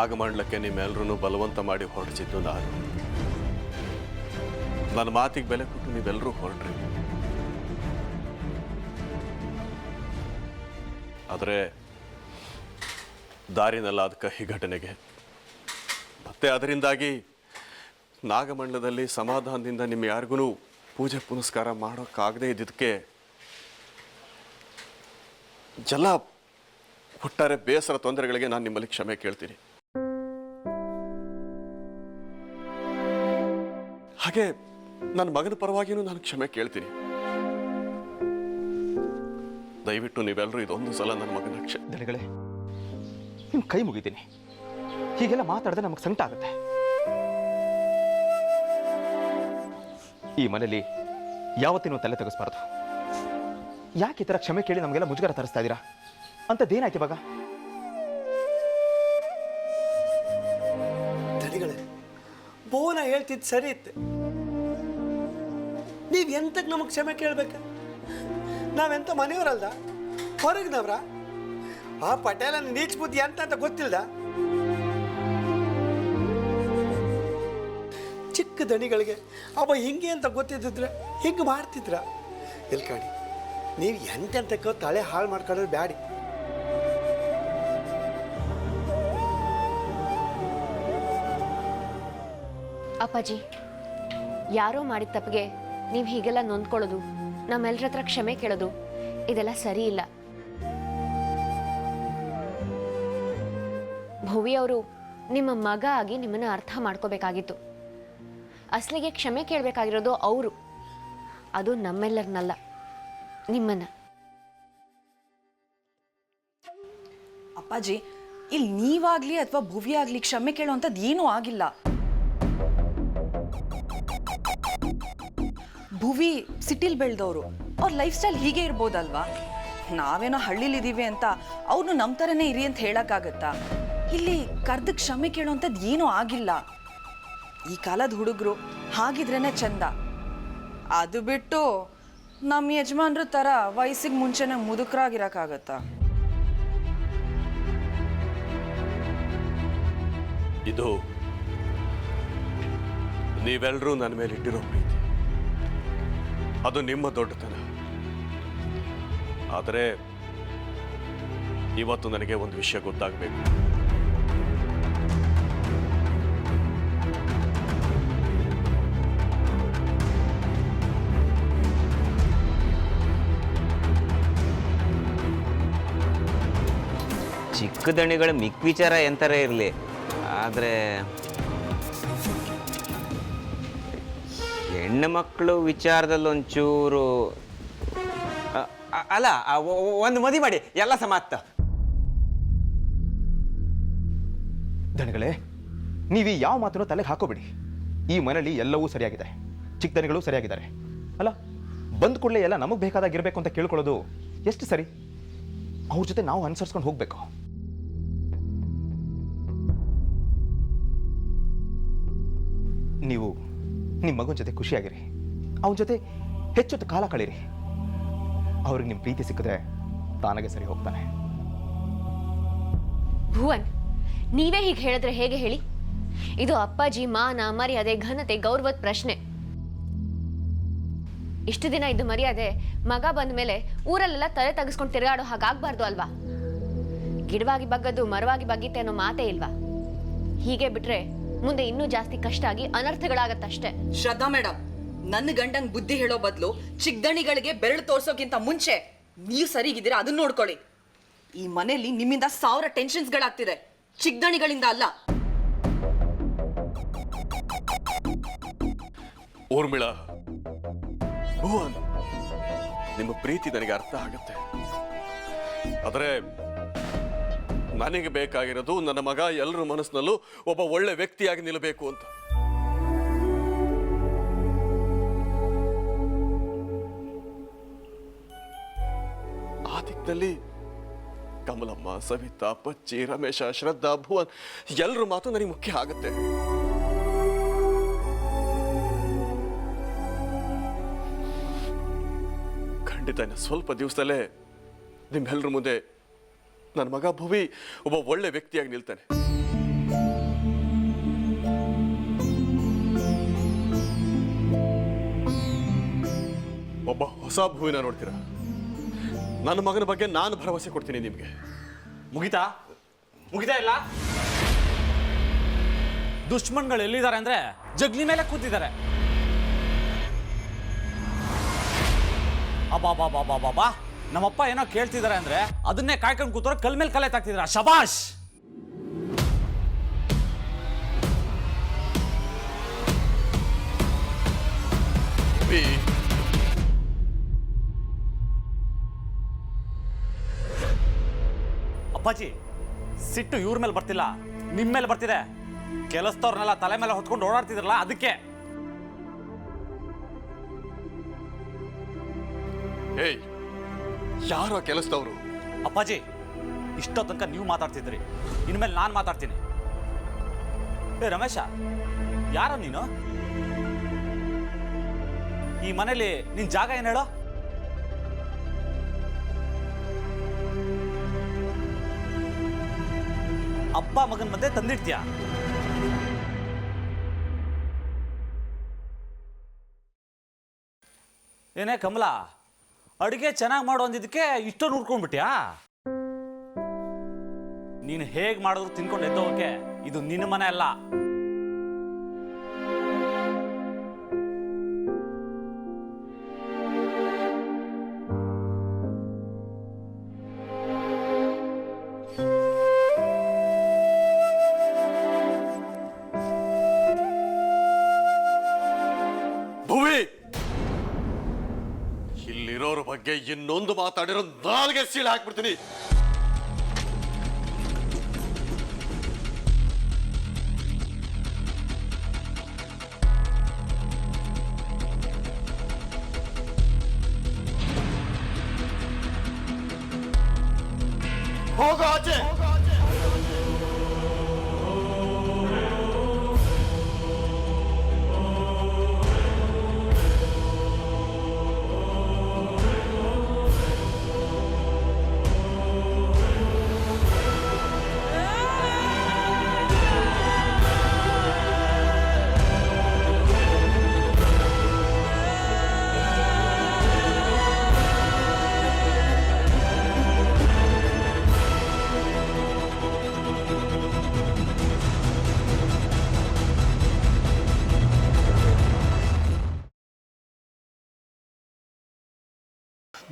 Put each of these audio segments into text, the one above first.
ನಾಗಮಂಡಲಕ್ಕೆ ನಿಮ್ಮೆಲ್ಲರೂ ಬಲವಂತ ಮಾಡಿ ಹೊರಡಿಸಿದ್ದು ನಾನು. ನನ್ನ ಮಾತಿಗೆ ಬೆಲೆ ಕೊಟ್ಟು ನೀವೆಲ್ಲರೂ ಹೊರಡ್ರಿ. ಆದರೆ ದಾರಿನಲ್ಲಾದ ಕಹಿ ಘಟನೆಗೆ ಮತ್ತೆ ಅದರಿಂದಾಗಿ ನಾಗಮಂಡಲದಲ್ಲಿ ಸಮಾಧಾನದಿಂದ ನಿಮ್ಮ ಯಾರಿಗೂ ಪೂಜೆ ಪುನಸ್ಕಾರ ಮಾಡೋಕ್ಕಾಗದೇ ಇದ್ದಿದ್ದಕ್ಕೆ ಜಲ ಒಟ್ಟಾರೆ ಬೇಸರ ತೊಂದರೆಗಳಿಗೆ ನಾನು ನಿಮ್ಮಲ್ಲಿ ಕ್ಷಮೆ ಕೇಳ್ತೀನಿ. ಹಾಗೆ ನನ್ನ ಮಗನ ಪರವಾಗಿಯೂ ನಾನು ಕ್ಷಮೆ ಕೇಳ್ತೀನಿ. ದಯವಿಟ್ಟು ನೀವೆಲ್ಲರೂ ಇದೊಂದು ಸಲ ನನ್ನ ಮಗನ ದಣಿಗಳೇ, ನಿಮ್ಮ ಕೈ ಮುಗಿತೀನಿ. ಹೀಗೆಲ್ಲ ಮಾತಾಡಿದ್ರೆ ನಮಗೆ ಸಂಕಟ ಆಗುತ್ತೆ. ಈ ಮನೇಲಿ ಯಾವತ್ತಿನೂ ತಲೆ ತೆಗೆಸ್ಬಾರ್ದು. ಯಾಕೆ ಈ ಥರ ಕ್ಷಮೆ ಕೇಳಿ ನಮಗೆಲ್ಲ ಮುಜುಗರ ತರಿಸ್ತಾ ಇದ್ದೀರಾ? ಅಂಥದ್ದೇನಾಯ್ತು ಇವಾಗ? ದಣಿಗಳೇ, ಬೋನ ಹೇಳ್ತಿದ್ದು ಸರಿ ಇತ್ತು. ನೀವು ಎಂತಕ್ಕೆ ನಮಗೆ ಕ್ಷಮೆ ಕೇಳ್ಬೇಕ? ನಾವೆಂತ ಮನೆಯವರಲ್ದ, ಹೊರಗಿನವ್ರ? ಆ ಪಟೇಲನ ನೀಚ್ ಬುದ್ಧಿ ಅಂತ ಗೊತ್ತಿಲ್ದ? ಚಿಕ್ಕ ದಣಿಗಳಿಗೆ ಅವ ಹಿಂಗೆ ಅಂತ ಗೊತ್ತಿದ್ದಿದ್ರೆ ಹಿಂಗೆ ಮಾಡ್ತಿದ್ರ? ಎಲ್ಕಾಣಿ, ನೀವು ಎಂತೆಂತಕ್ಕೋ ತಲೆ ಹಾಳು ಮಾಡ್ಕೊಳ್ಳೋದು ಬ್ಯಾಡಿ. ಅಪ್ಪಾಜಿ, ಯಾರೋ ಮಾಡಿದ ತಪ್ಪಿಗೆ ನೀವು ಹೀಗೆಲ್ಲ ನೊಂದ್ಕೊಳ್ಳೋದು, ನಮ್ಮೆಲ್ಲರ ಹತ್ರ ಕ್ಷಮೆ ಕೇಳೋದು, ಇದೆಲ್ಲ ಸರಿ ಇಲ್ಲ. ಭುವಿ ಅವರು ನಿಮ್ಮ ಮಗ ಆಗಿ ನಿಮ್ಮನ್ನು ಅರ್ಥ ಮಾಡ್ಕೋಬೇಕಾಗಿತ್ತು. ಅಸಲಿಗೆ ಕ್ಷಮೆ ಕೇಳಬೇಕಾಗಿರೋದು ಅವರು, ಅದು ನಮ್ಮೆಲ್ಲರನ್ನಲ್ಲ, ನಿಮ್ಮನ್ನ. ಅಪ್ಪಾಜಿ, ಇಲ್ಲಿ ನೀವಾಗ್ಲಿ ಅಥವಾ ಭುವಿ ಆಗ್ಲಿ ಕ್ಷಮೆ ಕೇಳುವಂಥದ್ದು ಏನೂ ಆಗಿಲ್ಲ. ಭುವಿ ಸಿಟಿಲ್ ಬೆಳೆದವರು, ಅವ್ರ ಲೈಫ್ ಸ್ಟೈಲ್ ಹೀಗೆ ಇರ್ಬೋದಲ್ವಾ? ನಾವೇನೋ ಹಳ್ಳಿಲಿದ್ದೀವಿ ಅಂತ ಅವ್ರನ್ನು ನಮ್ಮ ಥರನೇ ಇರಿ ಅಂತ ಹೇಳೋಕ್ಕಾಗತ್ತಾ? ಇಲ್ಲಿ ಕರ್ದು ಕ್ಷಮೆ ಕೇಳುವಂಥದ್ದು ಏನೂ ಆಗಿಲ್ಲ. ಈ ಕಾಲದ ಹುಡುಗರು ಹಾಗಿದ್ರೇನೆ ಚಂದ. ಅದು ಬಿಟ್ಟು ನಮ್ಮ ಯಜಮಾನ್ರ ಥರ ವಯಸ್ಸಿಗೆ ಮುಂಚೆನೆ ಮುದುಕರಾಗಿರೋಕ್ಕಾಗತ್ತಾ? ಇದು ನೀವೆಲ್ಲರೂ ನನ್ನ ಮೇಲೆ ಇಟ್ಟಿರೋ ಪ್ರೀತಿ, ಅದು ನಿಮ್ಮ ದೊಡ್ಡತನ. ಆದರೆ ಇವತ್ತು ನನಗೆ ಒಂದು ವಿಷಯ ಗೊತ್ತಾಗಬೇಕು. ಚಿಕ್ಕ ದಣಿಗಳ ಮಿಕ್ಕ ವಿಚಾರ ಎಂಥರ ಇರಲಿ, ಆದರೆ ಹೆಣ್ಣು ಮಕ್ಕಳು ವಿಚಾರದಲ್ಲಿ ಒಂಚೂರು ಅಲ್ಲ, ಒಂದು ಮದುವೆ ಮಾಡಿ ಎಲ್ಲ ಸಮಾಪ್ತ. ದಣಿಗಳೇ, ನೀವು ಯಾವ ಮಾತನ್ನು ತಲೆಗೆ ಹಾಕೋಬಿಡಿ. ಈ ಮನೇಲಿ ಎಲ್ಲವೂ ಸರಿಯಾಗಿದೆ, ಚಿಕ್ಕ ದಣಿಗಳು ಸರಿಯಾಗಿದ್ದಾರೆ. ಅಲ್ಲ, ಬಂದ ಕೂಡಲೇ ಎಲ್ಲ ನಮಗೆ ಬೇಕಾದಾಗಿರ್ಬೇಕು ಅಂತ ಕೇಳ್ಕೊಳ್ಳೋದು ಎಷ್ಟು ಸರಿ? ಅವ್ರ ಜೊತೆ ನಾವು ಅನುಸರಿಸ್ಕೊಂಡು ಹೋಗ್ಬೇಕು. ನೀವು ನಿಮ್ಮ ಮಗನ ಜೊತೆ ಖುಷಿಯಾಗಿರಿ, ಅವನ ಜೊತೆ ಹೆಚ್ಚೊತ್ತು ಕಾಲ ಕಳೀರಿ. ಅವ್ರಿಗೆ ನಿಮ್ಮ ಪ್ರೀತಿ ಸಿಕ್ಕಿದ್ರೆ ತಾನಾಗೆ ಸರಿ ಹೋಗ್ತಾನೆ. ಭುವನ್, ನೀವೇ ಹೀಗೆ ಹೇಳಿದ್ರೆ ಹೇಗೆ ಹೇಳಿ? ಇದು ಅಪ್ಪಾಜಿ ಮಾನ, ಮರ್ಯಾದೆ, ಘನತೆ, ಗೌರವದ ಪ್ರಶ್ನೆ. ಇಷ್ಟು ದಿನ ಇದ್ದು ಮರ್ಯಾದೆ ಮಗ ಬಂದ ಮೇಲೆ ಊರಲ್ಲೆಲ್ಲ ತಲೆ ತಗ್ಸ್ಕೊಂಡು ತಿರುಗಾಡೋ ಹಾಗಾಗ್ಬಾರ್ದು ಅಲ್ವಾ? ಗಿಡವಾಗಿ ಬಗ್ಗದ್ದು ಮರವಾಗಿ ಬಗ್ಗಿತ್ತೆ ಅನ್ನೋ ಮಾತೇ ಇಲ್ವಾ? ಹೀಗೆ ಬಿಟ್ರೆ ಮುಂದೆ ಇನ್ನೂ ಜಾಸ್ತಿ ಕಷ್ಟ ಆಗಿ ಅನರ್ಥಗಳಾಗತ್ತಷ್ಟೇ. ಶ್ರದ್ಧಾ ಮೇಡಮ್, ನನ್ನ ಗಂಡಂಗ್ ಬುದ್ಧಿ ಹೇಳೋ ಬದಲು ಚಿಕ್ಕದಣಿಗಳಿಗೆ ಬೆರಳು ತೋರ್ಸೋಕ್ಕಿಂತ ಮುಂಚೆ ನೀವು ಸರಿಗಿದ್ದೀರಾ ಅದನ್ನ ನೋಡ್ಕೊಳ್ಳಿ. ಈ ಮನೆಯಲ್ಲಿ ನಿಮ್ಮಿಂದ 1000 ಟೆನ್ಷನ್ಸ್ಗಳಾಗ್ತಿದೆ, ಚಿಕ್ಕದಣಿಗಳಿಂದ ಅಲ್ಲ. ಊರ್ಮಿಳಾ, ಭುವನ್, ನಿಮ್ಮ ಪ್ರೀತಿ ನನಗೆ ಅರ್ಥ ಆಗುತ್ತೆ. ಆದರೆ ನನಗೆ ಬೇಕಾಗಿರೋದು ನನ್ನ ಮಗ ಎಲ್ಲರ ಮನಸ್ಸಿನಲ್ಲೂ ಒಬ್ಬ ಒಳ್ಳೆ ವ್ಯಕ್ತಿಯಾಗಿ ನಿಲ್ಲಬೇಕು ಅಂತ. ಆ ದಿಕ್ಕದಲ್ಲಿ ಕಮಲಮ್ಮ, ಸವಿತಾ, ಪಚ್ಚಿ, ರಮೇಶ, ಶ್ರದ್ಧಾ, ಭುವನ್ ಎಲ್ಲರ ಮಾತು ನನಗೆ ಮುಖ್ಯ ಆಗುತ್ತೆ. ಖಂಡಿತ ಸ್ವಲ್ಪ ದಿವಸದಲ್ಲೇ ನಿಮ್ಮೆಲ್ಲರ ಮುಂದೆ ನನ್ನ ಮಗ ಭುವಿ ಒಬ್ಬ ಒಳ್ಳೆ ವ್ಯಕ್ತಿಯಾಗಿ ನಿಲ್ತಾನೆ. ಒಬ್ಬ ಹೊಸ ಭೂವಿನ ನೋಡ್ತೀರಾ. ನನ್ನ ಮಗನ ಬಗ್ಗೆ ನಾನು ಭರವಸೆ ಕೊಡ್ತೀನಿ ನಿಮಗೆ. ಮುಗಿತಾ ಇಲ್ಲ? ದುಶ್ಮನ್ಗಳು ಎಲ್ಲಿದ್ದಾರೆ ಅಂದ್ರೆ ಜಗ್ಲಿ ಮೇಲೆ ಕೂತಿದ್ದಾರೆ. ಅಬ್ಬಾ ನಮ್ಮಪ್ಪ ಏನೋ ಕೇಳ್ತಿದ್ದಾರೆ ಅಂದ್ರೆ ಅದನ್ನೇ ಕಾಯ್ಕೊಂಡು ಕೂತವ್ರೆ, ಕಲ್ ಮೇಲೆ ಕಲೆ ತಾಕ್ತಿದಾರೆ. ಶಬಾಷ್. ಅಪ್ಪಾಜಿ, ಸಿಟ್ಟು ಇವ್ರ ಮೇಲೆ ಬರ್ತಿಲ್ಲ, ನಿಮ್ಮ ಮೇಲೆ ಬರ್ತಿದೆ. ಕೆಲಸದವ್ರನ್ನೆಲ್ಲ ತಲೆ ಮೇಲೆ ಹೊತ್ಕೊಂಡು ಓಡಾಡ್ತಿದ್ರಲ್ಲ ಅದಕ್ಕೆ. ಏಯ್, ಯಾರೋ ಕೆಲಸದವರು? ಅಪ್ಪಾಜಿ, ಇಷ್ಟೋ ತನಕ ನೀವು ಮಾತಾಡ್ತಿದ್ರಿ, ಇನ್ಮೇಲೆ ನಾನು ಮಾತಾಡ್ತೀನಿ. ಏ ರಮೇಶ, ಯಾರೋ ನೀನು? ಈ ಮನೇಲಿ ನಿನ್ ಜಾಗ ಏನು ಹೇಳೋ? ಅಪ್ಪ ಮಗನ ಮಧ್ಯೆ ತಂದಿಡ್ತೀಯ? ಏನೇ ಕಮಲ, ಅಡುಗೆ ಚೆನ್ನಾಗಿ ಮಾಡೋ ಅಂದಿದ್ದಕ್ಕೆ ಇಷ್ಟೊಂದು ಉಡ್ಕೊಂಡ್ಬಿಟ್ಯಾ? ನೀನು ಹೇಗೆ ಮಾಡಿದ್ರು ತಿನ್ಕೊಂಡು ಎದ್ದೋಕೆ ಇದು ನಿನ್ನ ಮನೆ ಅಲ್ಲ. ಭುವಿ, ಇಲ್ಲಿರೋರ ಬಗ್ಗೆ ಇನ್ನೊಂದು ಮಾತಾಡಿರೋ ನಾಲ್ಗೆ ಸೀಳು ಹಾಕ್ಬಿಡ್ತೀನಿ. ಹೋಗೋ ಆಚೆ.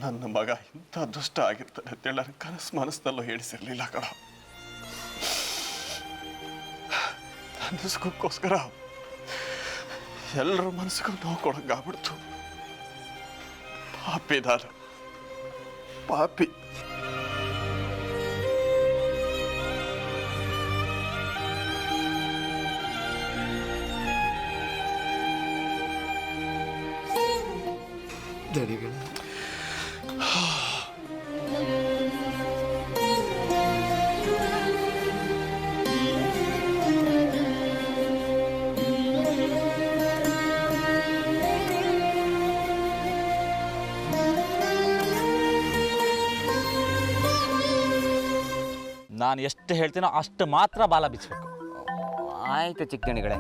ನನ್ನ ಮಗ ಇಂಥ ದುಷ್ಟ ಆಗಿರ್ತಾನೆ ಅಂತೇಳಿ ನನ್ನ ಕನಸು ಮನಸ್ಸಲ್ಲೂ ಹೇಳಿಸಿರ್ಲಿಲ್ಲ ಕಣ. ನನ್ನ ಸುಖಕ್ಕೋಸ್ಕರ ಎಲ್ಲರ ಮನಸ್ಸಿಗೂ ನೋವು ಕೊಡಂಗಾಗ್ಬಿಡ್ತು. ಪಾಪಿ ನಾನು, ಪಾಪಿ. ದಣಿಗಳ ನಾನು ಎಷ್ಟು ಹೇಳ್ತೀನೋ ಅಷ್ಟು ಮಾತ್ರ ಬಾಲ ಬಿಚ್ಚಬೇಕು. ಆಯ್ತು ಚಿಕ್ಕಣಿಗಳೇ,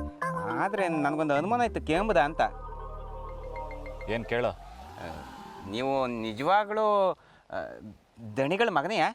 ಆದರೆ ನನಗೊಂದು ಅನುಮಾನ ಆಯ್ತು, ಕೇಂಬುದ ಅಂತ. ಏನು ಕೇಳೋ? ನೀವು ನಿಜವಾಗ್ಲೂ ದಣಿಗಳ ಮಗನೆಯಾ?